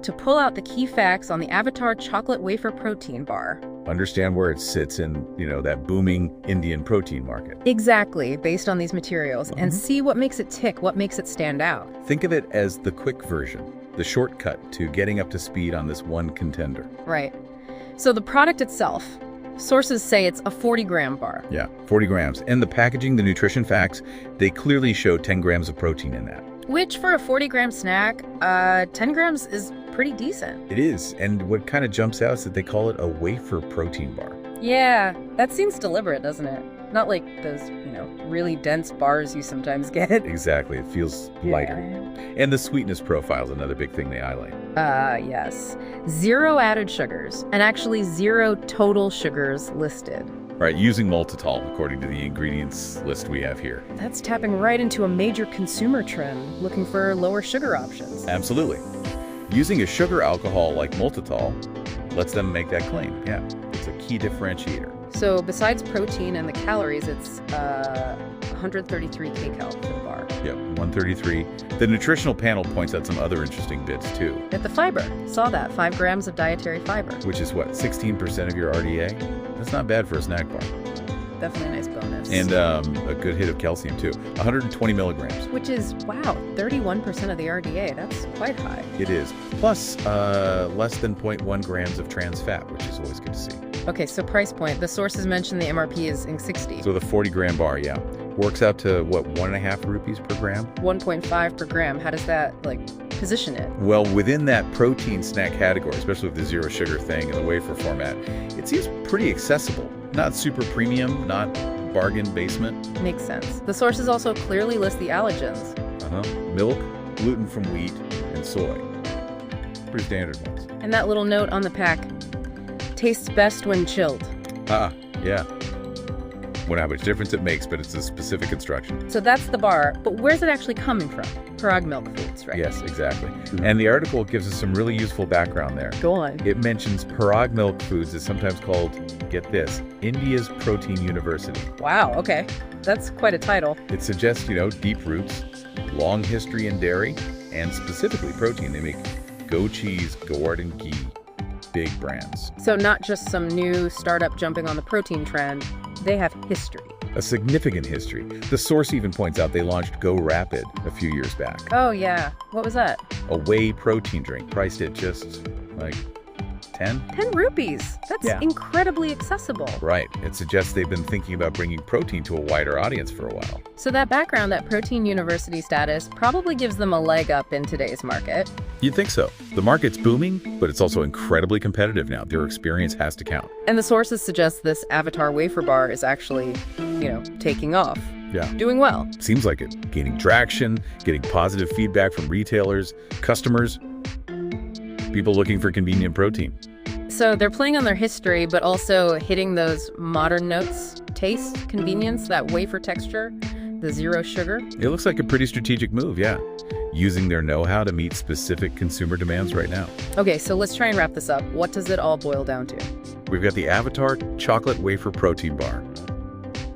to pull out the key facts on the Avvatar chocolate wafer protein bar. Understand where it sits in, that booming Indian protein market. Exactly, based on these materials, and see what makes it tick, what makes it stand out. Think of it as the quick version, the shortcut to getting up to speed on this one contender. Right. So the product itself, sources say it's a 40-gram bar. Yeah, 40 grams. And the packaging, the nutrition facts, they clearly show 10 grams of protein in that. Which, for a 40-gram snack, 10 grams is pretty decent. It is. And what kind of jumps out is that they call it a wafer protein bar. Yeah, that seems deliberate, doesn't it? Not like those, really dense bars you sometimes get. Exactly. It feels lighter. Yeah. And the sweetness profile is another big thing they highlight. Yes. 0 added sugars, and actually 0 total sugars listed. Right, using maltitol, according to the ingredients list we have here. That's tapping right into a major consumer trend, looking for lower sugar options. Absolutely. Using a sugar alcohol like maltitol lets them make that claim. Yeah, it's a key differentiator. So besides protein and the calories, it's 133 kcal for the bar. Yep, 133. The nutritional panel points out some other interesting bits, too. At the fiber, saw that, 5 grams of dietary fiber. Which is what, 16% of your RDA? That's not bad for a snack bar. Definitely a nice bonus. And a good hit of calcium, too. 120 milligrams. Which is, wow, 31% of the RDA. That's quite high. It is. Plus, less than 0.1 grams of trans fat, which is always good to see. Okay, so price point. The sources mentioned the MRP is in 60. So the 40-gram bar, yeah. Works out to, what, 1.5 rupees per gram? 1.5 per gram. How does that, position it? Well, within that protein snack category, especially with the 0 sugar thing and the wafer format, it seems pretty accessible. Not super premium, not bargain basement. Makes sense. The sources also clearly list the allergens. Milk, gluten from wheat, and soy. Pretty standard ones. And that little note on the pack, tastes best when chilled. Yeah. Wonder how much difference it makes, but it's a specific instruction. So that's the bar, but where's it actually coming from? Parag Milk Foods, right? Yes, exactly. And the article gives us some really useful background there. Go on. It mentions Parag Milk Foods is sometimes called, get this, India's protein university. Wow, okay. That's quite a title. It suggests, deep roots, long history in dairy, and specifically protein. They make Go Cheese, Gourd and Ghee, big brands. So not just some new startup jumping on the protein trend, they have history. A significant history. The source even points out they launched Go Rapid a few years back. Oh, yeah. What was that? A whey protein drink priced at just, 10? 10 rupees. That's incredibly accessible. Right. It suggests they've been thinking about bringing protein to a wider audience for a while. So that background, that protein university status, probably gives them a leg up in today's market. You'd think so. The market's booming, but it's also incredibly competitive now. Their experience has to count. And the sources suggest this Avvatar wafer bar is actually, taking off. Yeah. Doing well. Seems like it. Gaining traction, getting positive feedback from retailers, customers, people looking for convenient protein. So they're playing on their history, but also hitting those modern notes, taste, convenience, that wafer texture, the 0 sugar. It looks like a pretty strategic move, yeah. Using their know-how to meet specific consumer demands right now. Okay, so let's try and wrap this up. What does it all boil down to? We've got the Avvatar chocolate wafer protein bar.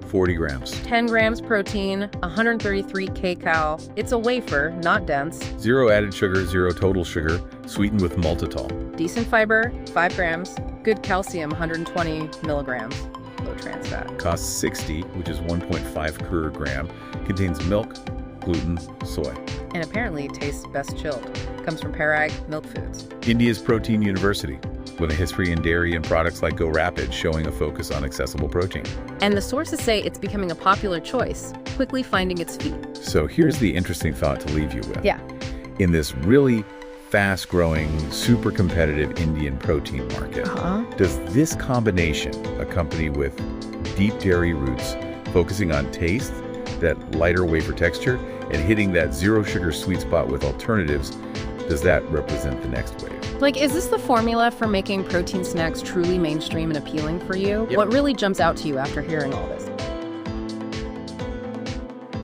40 grams. 10 grams protein, 133 kcal. It's a wafer, not dense. 0 added sugar, 0 total sugar, sweetened with maltitol. Decent fiber, 5 grams. Good calcium, 120 milligrams. Low trans fat. Costs 60, which is 1.5 per gram. Contains milk, gluten, soy. And apparently tastes best chilled. Comes from Parag Milk Foods. India's protein university, with a history in dairy and products like Go Rapid, showing a focus on accessible protein. And the sources say it's becoming a popular choice, quickly finding its feet. So here's the interesting thought to leave you with. Yeah. In this really fast-growing, super competitive Indian protein market, does this combination, a company with deep dairy roots, focusing on taste, that lighter wafer texture, and hitting that 0 sugar sweet spot with alternatives, does that represent the next wave? Is this the formula for making protein snacks truly mainstream and appealing for you? Yep. What really jumps out to you after hearing all this?